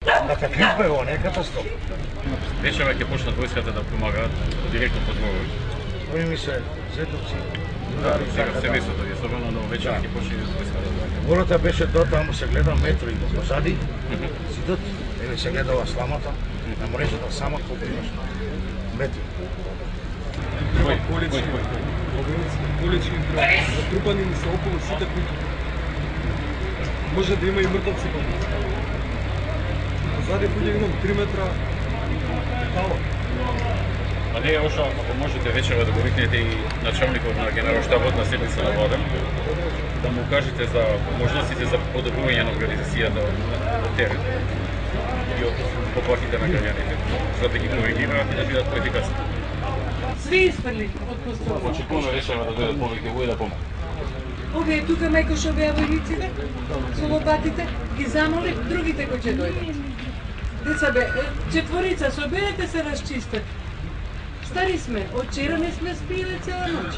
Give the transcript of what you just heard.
Така клипа е, не е катастрофа. Вечера ќе почнат војската да помагаат директно под Војвод. Кои ми се зетовци. Да, сега се месото е собрано, но вечера ќе почне војската да. Вората беше до таму се гледа метро и го позади. Сидот, еве се гледала сламата на мрежата само колку имаш метро. Колични затрупани ни се околу сите куќи. Може да има и мртовци по нас. Позади куќа имам 3 метра тала. А не е ошо, ако можете вечера да го викнете и началникот на генералштабот на седница на Владен, да му кажете за можностите за подобрување на организацијата на терен и од поплахите на граѓаните, за да ги коригираат и да бидат поефикасни. Сви испрли од Костова. Очекуваме вечера да дојдат повеќе вој да помогат. Овие тука мекош овие војниците, со лопатите, ги замоли, другите кои ќе дојдат. Деца бе, четворица, соберете се расчистете. Стари сме, од вчера не сме спиеле цела ноќ.